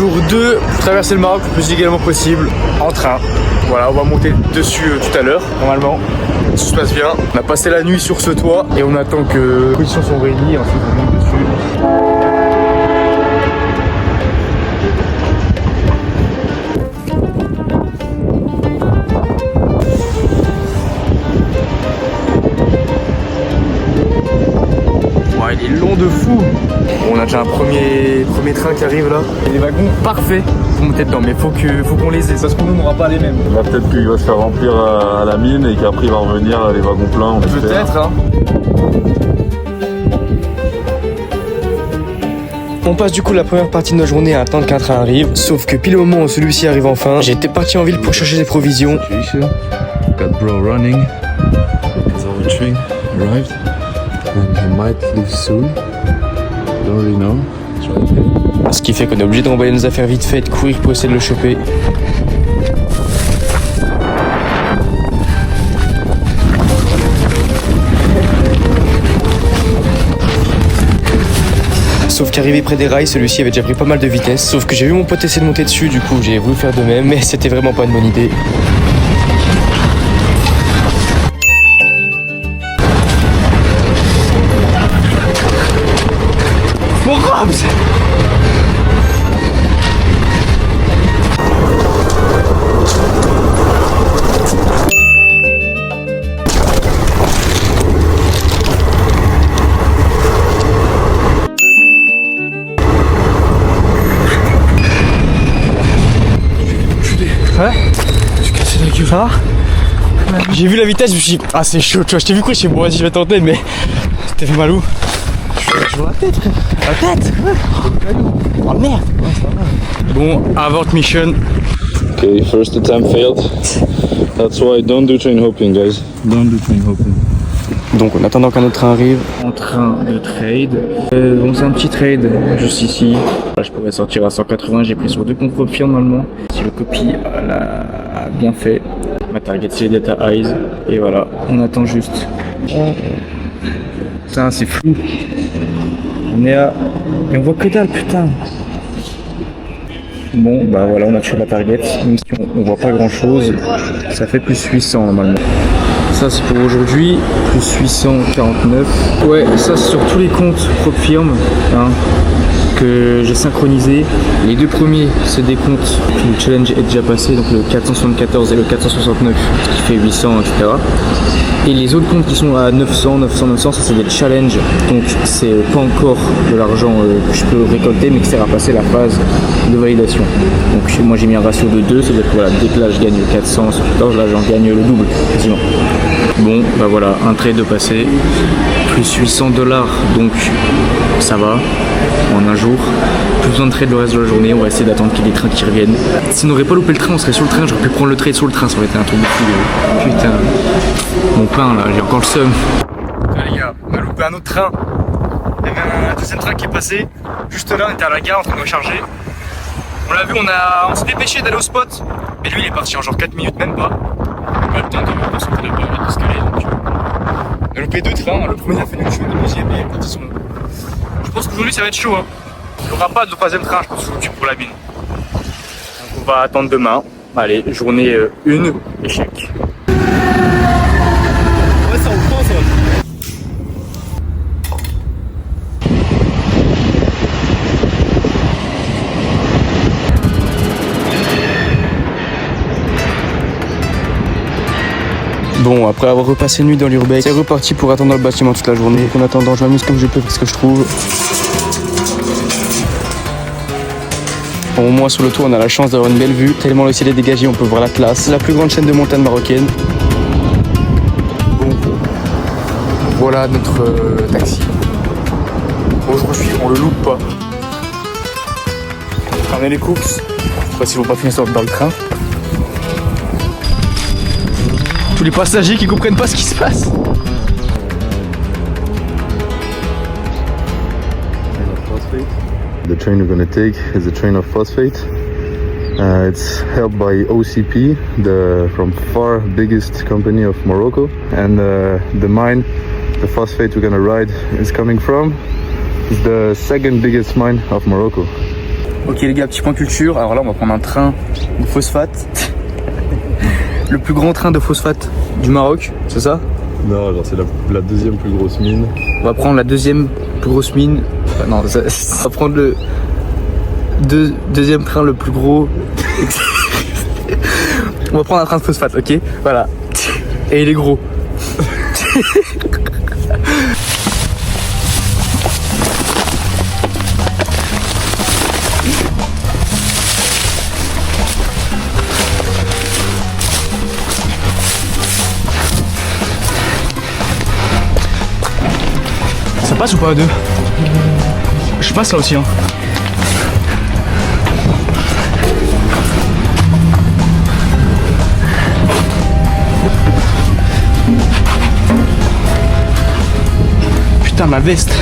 Jour 2, pour traverser le Maroc le plus également possible, en train. Voilà, on va monter dessus tout à l'heure, normalement. Si tout se passe bien. On a passé la nuit sur ce toit et on attend que les conditions sont réunies, ensuite on monte dessus. Il est long de fou. On a déjà un premier train qui arrive là. Il y a des wagons parfaits pour monter dedans, mais faut qu'on les ait. Ça se trouve, on n'aura pas les mêmes. Là, peut-être qu'il va se faire remplir à la mine et qu'après il va revenir les wagons pleins. Peut-être, hein. On passe du coup la première partie de notre journée à attendre qu'un train arrive. Sauf que pile au moment où celui-ci arrive enfin, j'étais parti en ville pour chercher des provisions. Got bro running. Our train arrived. And he might leave soon. Don't really know. Ce qui fait qu'on est obligé de remballer nos affaires vite fait et de courir pour essayer de le choper. Sauf qu'arrivé près des rails, celui-ci avait déjà pris pas mal de vitesse. Sauf que j'ai vu mon pote essayer de monter dessus, du coup j'ai voulu faire de même, mais c'était vraiment pas une bonne idée. Mon Robs! Ouais? J'ai cassé la gueule. Ça va? J'ai vu la vitesse, je me suis dit, ah c'est chaud, tu vois, je t'ai vu courir, je sais bon, vas-y, je vais tenter, mais t'as fait mal où? Je vois la tête, frère. La tête? Oh merde! Bon, avort mission. Okay, first attempt failed. That's why don't do train hopping, guys. Don't do train hopping. Donc en attendant qu'un autre train arrive, en train de trade. Bon, c'est un petit trade juste ici. Là, je pourrais sortir à 180, j'ai pris sur 2 comptes propres normalement. Si le copy a bien fait, ma target c'est les data eyes. Et voilà, on attend juste. Putain, c'est flou. On est à. Mais on voit que dalle, putain. Bon, bah voilà, on a tué la target. Même si on voit pas grand chose, ça fait plus 800 normalement. Ça c'est pour aujourd'hui, plus 849. Ouais, ça c'est sur tous les comptes PropFirm hein, que j'ai synchronisé. Les 2 premiers, c'est des comptes où le challenge est déjà passé, donc le 474 et le 469, ce qui fait 800, etc. Et les autres comptes qui sont à 900, 900, 900, ça c'est des challenges, donc c'est pas encore de l'argent que je peux récolter, mais qui sert à passer la phase de validation. Donc moi j'ai mis un ratio de 2, c'est-à-dire que voilà, dès que là je gagne 400 sur 14, là j'en gagne le double, quasiment. Bon, bah voilà, un trade de passé, plus 800 $, donc ça va, en un jour. Plus besoin de trade le reste de la journée, on va essayer d'attendre qu'il y ait des trains qui reviennent. Si on n'aurait pas loupé le train, on serait sur le train, j'aurais pu prendre le trade sur le train, ça aurait été un truc de fou. Putain, mon pain là, j'ai encore le seum. Les gars, on a loupé un autre train. Il y avait un deuxième train qui est passé, juste là, on était à la gare en train de recharger. On l'a vu, on s'est dépêché d'aller au spot, mais lui il est parti en genre 4 minutes, même pas. On a le temps de sortir de bord, d'escalier. On a loupé 2 trains, le premier a fait une chute, le deuxième est parti son. Je pense qu'aujourd'hui ça va être chaud. Hein. Il n'y aura pas de 3ème train, je pense, aujourd'hui pour la mine. Donc on va attendre demain. Allez, journée 1, échec. Ouais, ça reprend ça. Bon, après avoir repassé une nuit dans l'urbex, c'est reparti pour attendre dans le bâtiment toute la journée. En attendant, je m'amuse comme je peux parce que je trouve. Bon, au moins sur le toit, on a la chance d'avoir une belle vue. Tellement le ciel est dégagé, on peut voir l'Atlas, la plus grande chaîne de montagnes marocaine. Bon, voilà notre taxi. Aujourd'hui, on le loupe pas. On a les courses. Je sais pas s'ils vont pas finir dans le train. Tous les passagers qui comprennent pas ce qui se passe. The train we're going to take is a train of phosphate. It's held by OCP, from far biggest company of Morocco. And the mine, the phosphate we're going to ride is coming from, is the 2nd biggest mine of Morocco. Ok les gars, petit point culture. Alors là on va prendre un train de phosphate. Le plus grand train de phosphate du Maroc, c'est ça? Non, genre c'est la deuxième plus grosse mine. On va prendre la deuxième plus grosse mine. Enfin, non, on va prendre le deuxième train le plus gros. On va prendre un train de phosphate, ok? Voilà. Et il est gros. Ça passe ou pas à deux? Je passe là aussi hein. Putain ma veste.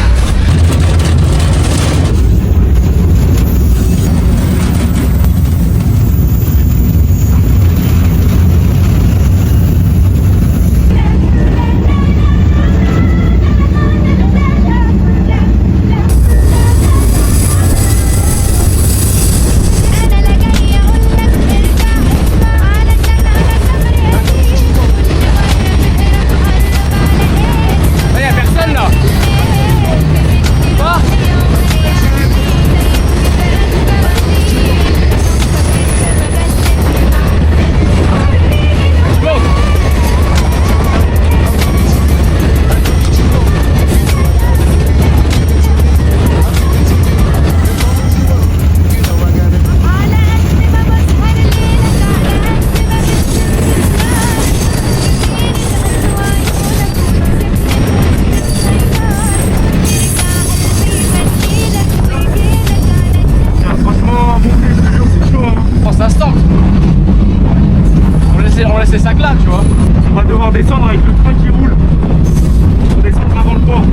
On laisse les sacs là, tu vois. On va devoir descendre avec le train qui roule. On descend avant le port.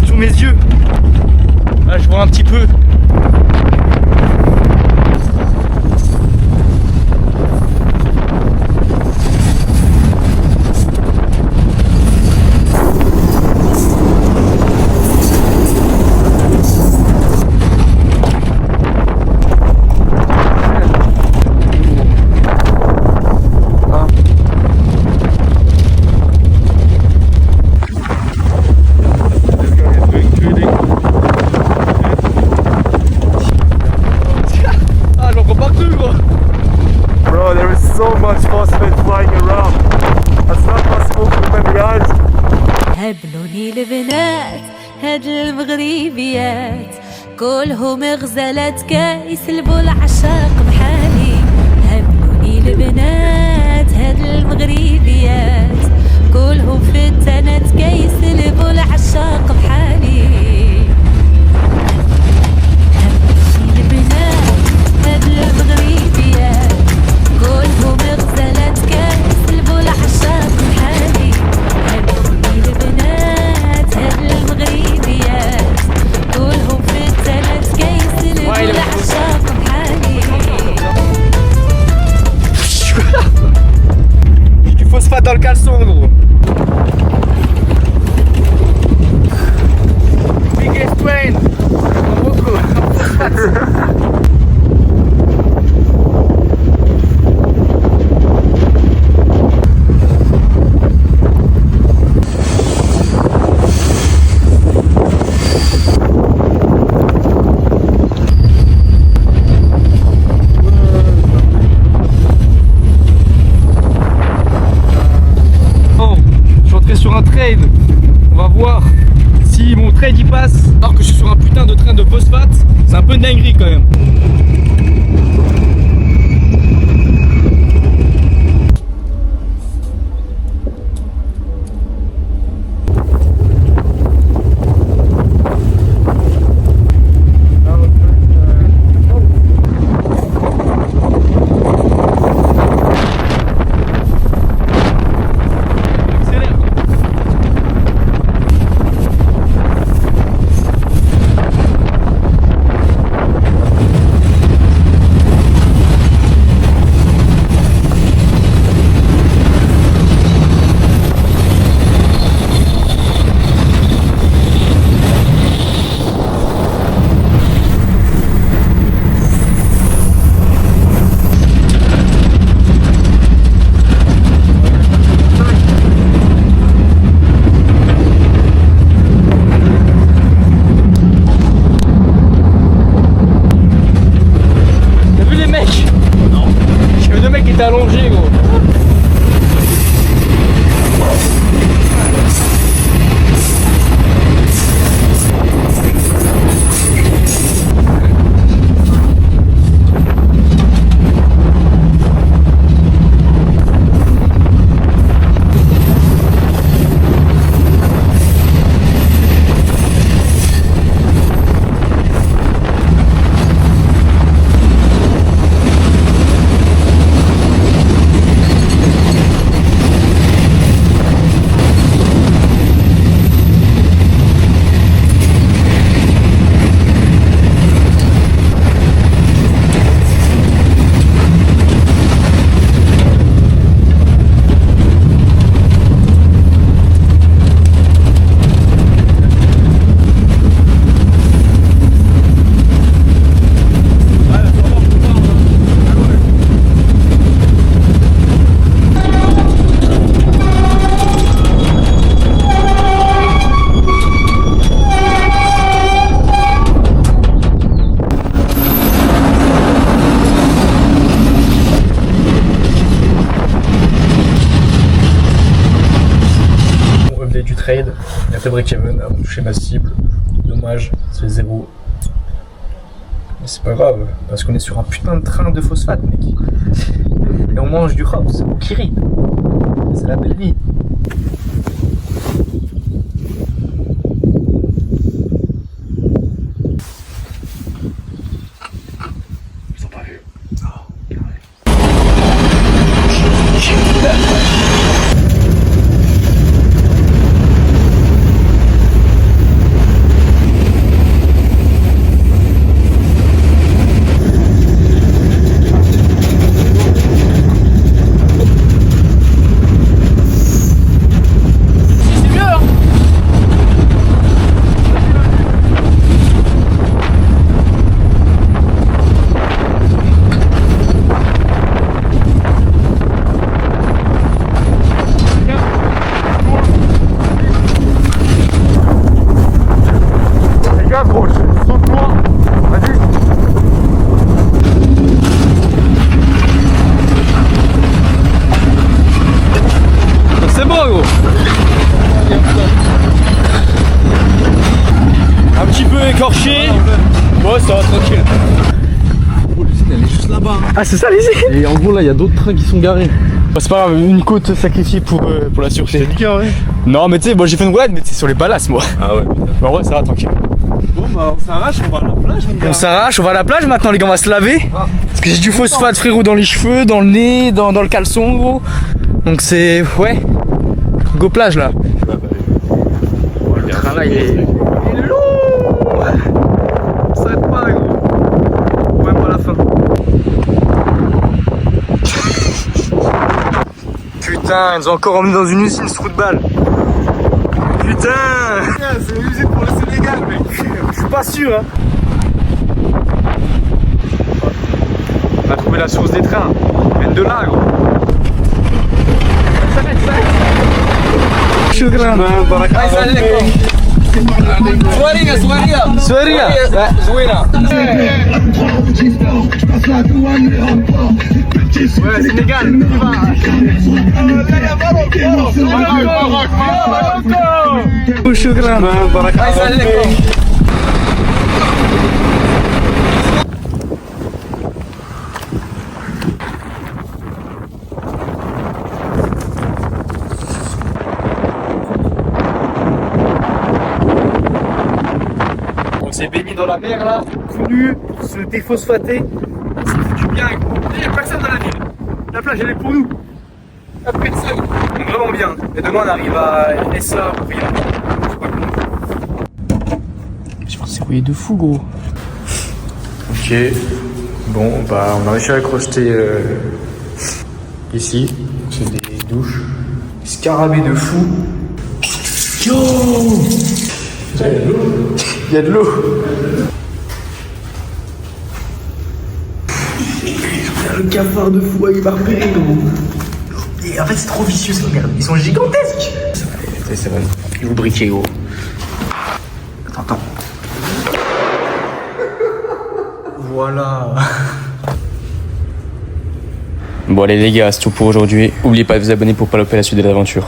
Sur mes yeux. Là, je vois un petit peu. So much phosphate flying around. It's not possible to open the eyes. هبلوني البنات هاد المغربيات كلهم غزلات كيسلبوا العشاق بحالي. هبلوني البنات هاد المغربيات كلهم فتنات كيسلبوا العشاق بحالي. هبلوني البنات هاد المغربيات كلهم غزلات كيسلبوا العشاق بحالي. هبلوني البنات هاد المغربيات كلهم فتنات كيسلبوا العشاق بحالي. J'ai du phosphate dans le caleçon gros. On va voir si mon trade y passe alors que je suis sur un putain de train de phosphate. C'est un peu une dinguerie quand même. Allongé gros. Du trade, il a fait break-even avant de toucher ma cible. Dommage, c'est 0. Mais c'est pas grave, parce qu'on est sur un putain de train de phosphate, mec. Et on mange du hops au Kirin. C'est la belle vie. Ils ont pas vu. Oh, un petit peu écorché. Bon, ça va tranquille. L'usine elle est juste là-bas. Ah, c'est ça l'usine. Et en gros là il y a d'autres trains qui sont garés. Bah, c'est pas grave, une côte sacrifiée pour la sûreté. C'est nickel, ouais. Non mais tu sais, bon, j'ai fait une roulade mais c'est sur les balasses moi. Ah ouais, putain. Mais en vrai ça va tranquille. Bon bah on s'arrache, on va à la plage. On s'arrache, on va à la plage maintenant les gars, on va se laver. Parce que j'ai du phosphate frérot dans les cheveux, dans le nez, dans le caleçon gros. Donc c'est... ouais. Go plage là. Le train là il est lourd. Ça aide pas gros. Même pas la fin. Putain, ils nous ont encore emmené dans une usine ce trou de balle. Putain. C'est une usine pour le Sénégal mec. Je suis pas sûr hein. On a trouvé la source des trains. Ils viennent de là gros. شكرا بارك الله فيك سوارية زوينة Sénégal On s'est baigné dans la mer là, tout nu, pour se déphosphater. Ça fait du bien, gros. Il n'y a personne dans la ville. La plage elle est pour nous. Il n'y a personne. Donc vraiment bien. Et demain on arrive à SA ou rien. Je sais pas comment. Je pense que c'est rouillé de fou, gros. Ok. Bon, bah on a réussi à accrocher ici. C'est des douches. Des scarabées de fou. Yo! Il y a de l'eau. Le cafard de fou, il m'a repéré, gros. Et en fait, c'est trop vicieux, ces merdes. Ils sont gigantesques. C'est vrai. Ils vous briquez, gros. Attends. Voilà. Bon allez les gars, c'est tout pour aujourd'hui. N'oubliez pas de vous abonner pour pas louper la suite de l'aventure.